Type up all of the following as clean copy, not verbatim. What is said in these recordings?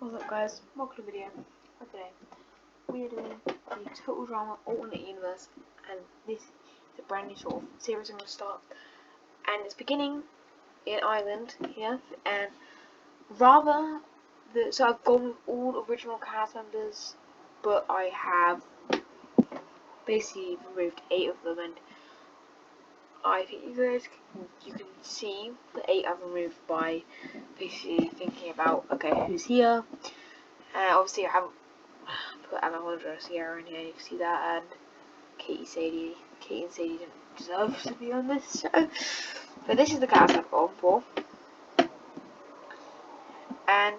What's up guys, welcome to the video. Okay, we are doing the Total Drama Alternate Universe, and this is a brand new sort of series I'm going to start, and it's beginning in Ireland here, and so I've gone with all original cast members, but I have basically removed 8 of them, and I think you can see the 8 I've removed by basically thinking about, okay, who's here. Obviously I haven't put Alejandro Sierra in here, you can see that, and Katie and Sadie didn't deserve to be on this show. But this is the cast I've gone for. And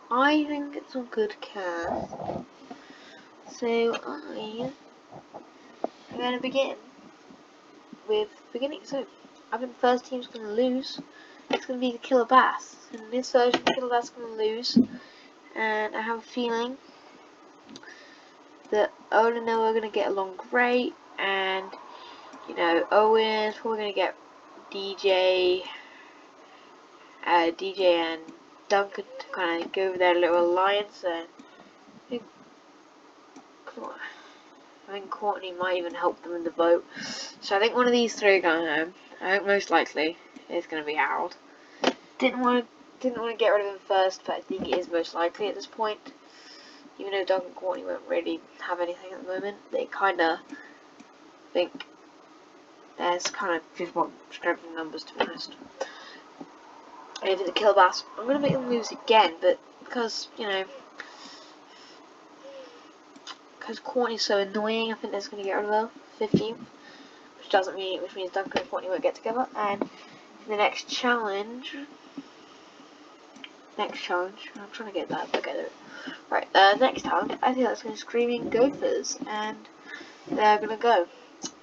I think it's a good cast. So I'm going to begin with So I think the first team's going to lose. It's going to be the Killer Bass. In this version, Killer Bass is going to lose. And I have a feeling that Owen and Noah are going to get along great, and Owen's probably going to get DJ and Duncan to kind of go over their little alliance, and I think Courtney might even help them in the vote. So I think one of these three are going home. I think most likely it's going to be Harold. Didn't want to get rid of him first, but I think it is most likely at this point. Even though Doug and Courtney won't really have anything at the moment, they kind of think there's kind of just more strength in numbers, to be honest. And if it's a Kill Bass, I'm going to make them lose again, but because Courtney's so annoying, I think they're going to get rid of her 15th, which means Duncan and Courtney won't get together. And in the next challenge, I'm trying to get that together. Right, next time, I think that's going to be Screaming Gophers, and they're going to go.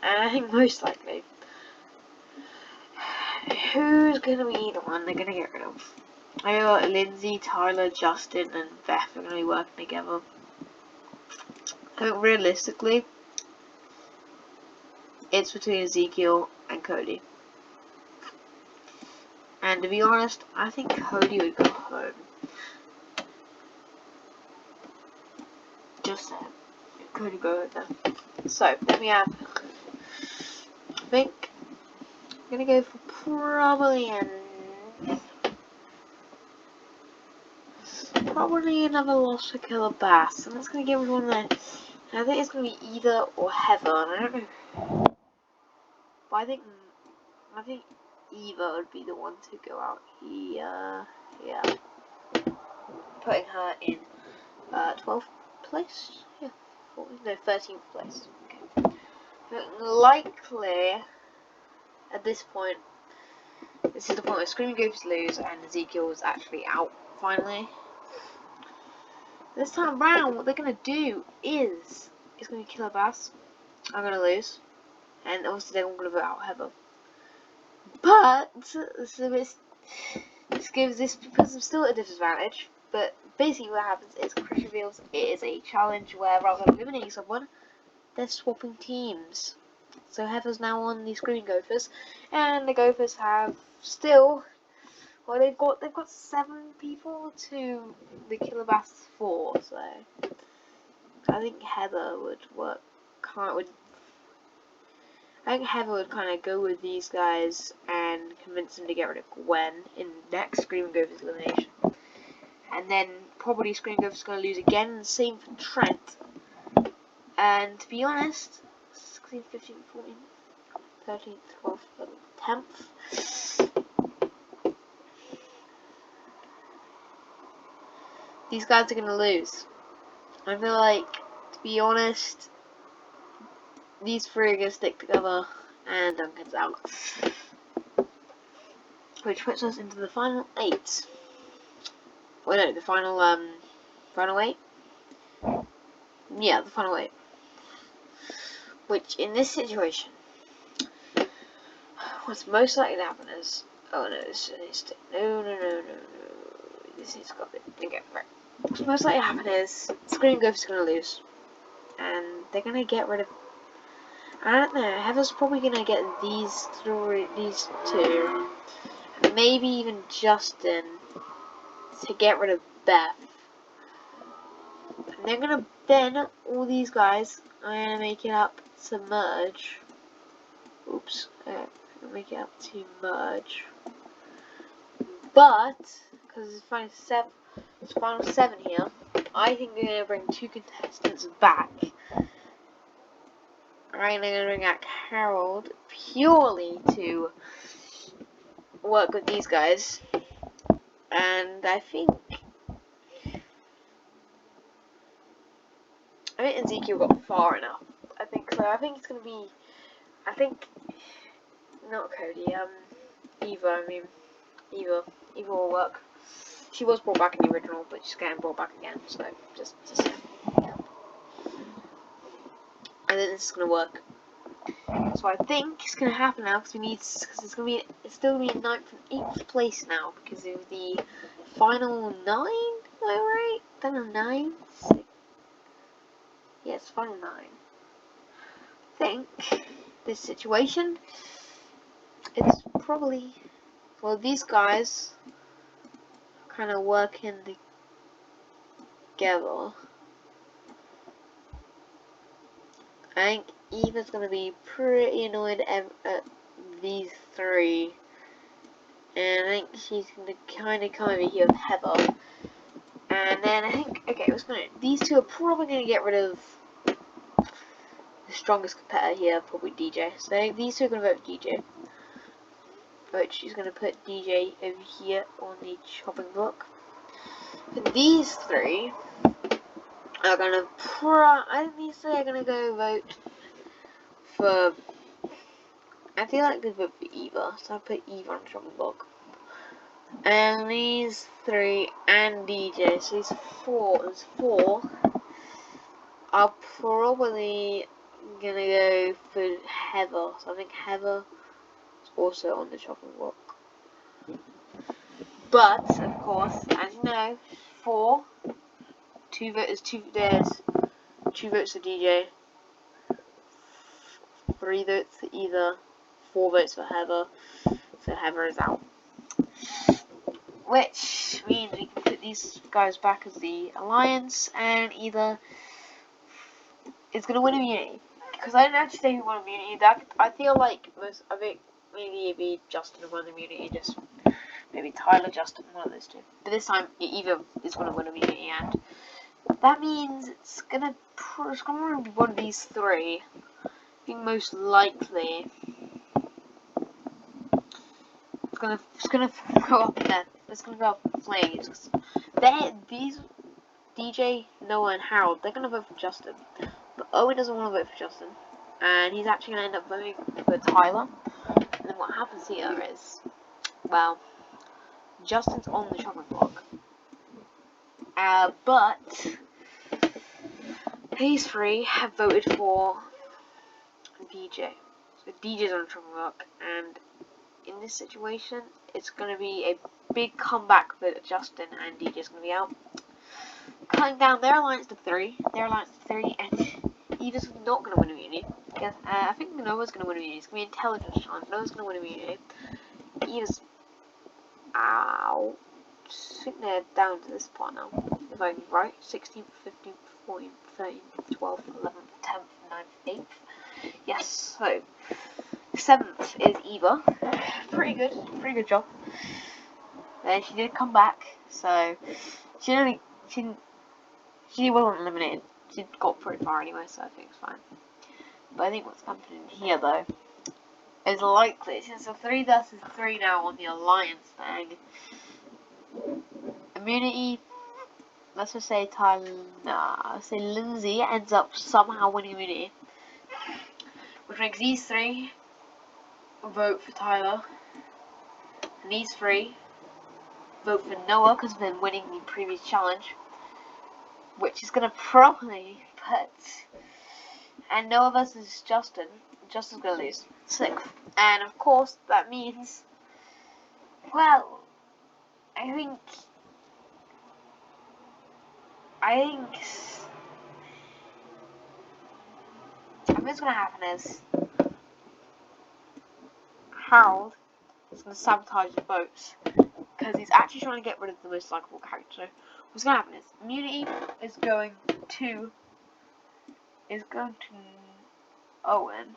And I think most likely, who's going to be the one they're going to get rid of? I know Lindsay, Tyler, Justin, and Beth are going to be working together. I think realistically, it's between Ezekiel and Cody. And to be honest, I think Cody would go home. Just saying. Cody go with them. So, then we have, I think, I'm going to go for probably another loss for Killer Bass. And that's going to give everyone there. And I think it's going to be either or Heather. And I don't know. But I think Eva would be the one to go out here. Yeah. Putting her in 12th place? Yeah. No, 13th place. Okay. Likely, at this point, this is the point where Screaming Gophers lose and Ezekiel is actually out, finally. This time around, what they're going to do is, it's going to be Killer Bass. I'm going to lose. And obviously they're all going to vote out Heather. But, this puts them still at a disadvantage. But basically what happens is Chris reveals it is a challenge where rather than eliminating someone, they're swapping teams. So Heather's now on the Screaming Gophers, and the Gophers have they've got 7 people to the Killer Bass 4. So I think Heather would kind of go with these guys and convince them to get rid of Gwen in next Screaming Gophers elimination. And then probably Screaming Gophers is going to lose again, same for Trent. And to be honest, 16, 15, 14, 13th, 12th, 10th. These guys are going to lose. I feel like, to be honest, these 3 are going to stick together, and Duncan's out. Which puts us into the final 8. Well, no, the final 8? Yeah, the final 8. Which, in this situation, what's most likely to happen is... Oh no, this needs to... No. This needs to go... Okay, right. What's most likely to happen is Screaming Gophers is going to lose. And they're going to get rid of... I don't know, Heather's probably going to get these 2. Maybe even Justin to get rid of Beth. they're gonna then all these guys are gonna make it up to merge. Oops, make it up to merge. But because it's final seven here, I think they're gonna bring 2 contestants back. Right, they're gonna bring back Harold purely to work with these guys, and I think Ezekiel got far enough. I think so. I think it's gonna be. I think not Cody. Eva. I mean, Eva. Eva will work. She was brought back in the original, but she's getting brought back again. So just yeah. I think this is gonna work. So I think it's gonna happen now because it's still gonna be in 9th and 8th place now because of the final 9. Am I right? Final 9. Yes, final 9. I think this situation, it's probably, well, these guys kind of working together. I think Eva's gonna be pretty annoyed at these 3, and I think she's gonna kind of come over here with Heather. And then I think, okay, these 2 are probably gonna get rid of the strongest competitor here, probably DJ. So I think these 2 are gonna vote for DJ. But she's gonna put DJ over here on the chopping block. And these 3 are gonna I think these 3 are gonna go vote for. I feel like they vote for Eva, so I put Eva on the chopping block. And these 3 and DJ, so there's 4 are probably gonna go for Heather. So I think Heather is also on the chopping block. But of course, as you know, 4, 2 votes, there's 2 votes for DJ, 3 votes for Eva, 4 votes for Heather. So Heather is out. Which means we can put these guys back as the alliance, and either is going to win immunity. Because I didn't actually say who won immunity. I feel like maybe it'd be Justin who won immunity, just maybe Tyler, Justin, one of those 2. But this time, Eva is going to win immunity, and that means it's going to be one of these 3. I think most likely it's gonna go up there. It's gonna go up in flames. These DJ, Noah, and Harold, they're gonna vote for Justin. But Owen doesn't want to vote for Justin, and he's actually gonna end up voting for Tyler. And then what happens here is, well, Justin's on the chopping block. But these 3 have voted for DJ. So DJ's on the chopping block, and in this situation, it's going to be a big comeback for Justin, and DJ's going to be out. Cutting down their alliance to 3. And Eva's not going to win immunity. I think Noah's going to win immunity. It's going to be intelligence challenge. Noah's going to win immunity. Eva's out. I think they're down to this part now. If I'm right, 16th, 15th, 14th, 13th, 12th, 11th, 10th, 9th, 8th. Yes, so 7th is Eva. Pretty good job. Then she did come back, so she wasn't eliminated. She got pretty far anyway, so I think it's fine. But I think what's happening here though is likely, since the 3 versus 3 now on the alliance thing, immunity. Let's just say let's say Lindsay ends up somehow winning immunity, which makes these 3 vote for Tyler, and these 3 vote for Noah because of him winning the previous challenge, which is gonna probably put, and Noah versus Justin. Justin's gonna lose 6th, and of course that means, well, I think what's gonna happen is Harold is gonna sabotage the votes, because he's actually trying to get rid of the most likable character. So what's going to happen is immunity is going to Owen.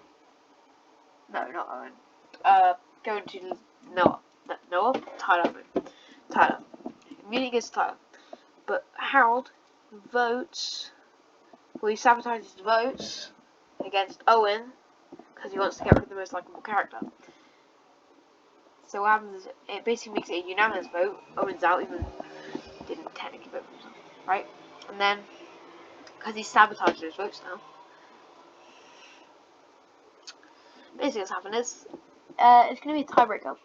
No, not Owen. Going to Noah. No, Noah? Tyler. Immunity goes to Tyler. But Harold votes. Well, he sabotages votes against Owen because he wants to get rid of the most likable character. So what happens is it basically makes it a unanimous vote. Owen's out, even didn't technically vote for himself, right? And then because he sabotaged those votes now, basically what's happened is it's going to be a tiebreaker.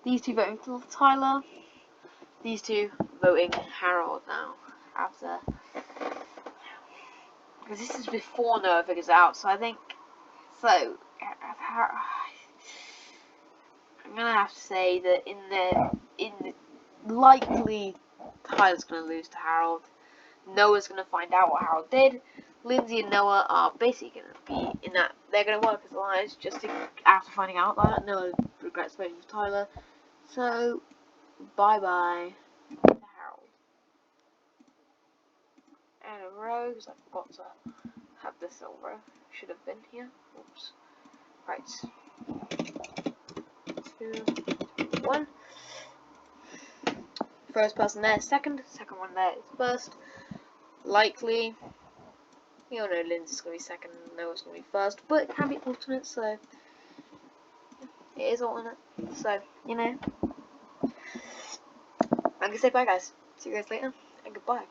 These two voting for Tyler, these two voting Harold now after, because this is before Noah figures it out. So I think I'm gonna have to say that in the likely Tyler's gonna lose to Harold. Noah's gonna find out what Harold did. Lindsay and Noah are basically gonna be in that. They're gonna work as allies just after finding out that Noah regrets voting for Tyler. So bye bye to Harold. And a row because I forgot to have the silver. Should have been here. Oops. Right. 2, 1. First person there is second. Second one there is first. Likely. We all know Lindsay's going to be second and Noah's going to be first. But it can be alternate, so it is alternate. So, you know. I'm going to say bye, guys. See you guys later. And goodbye.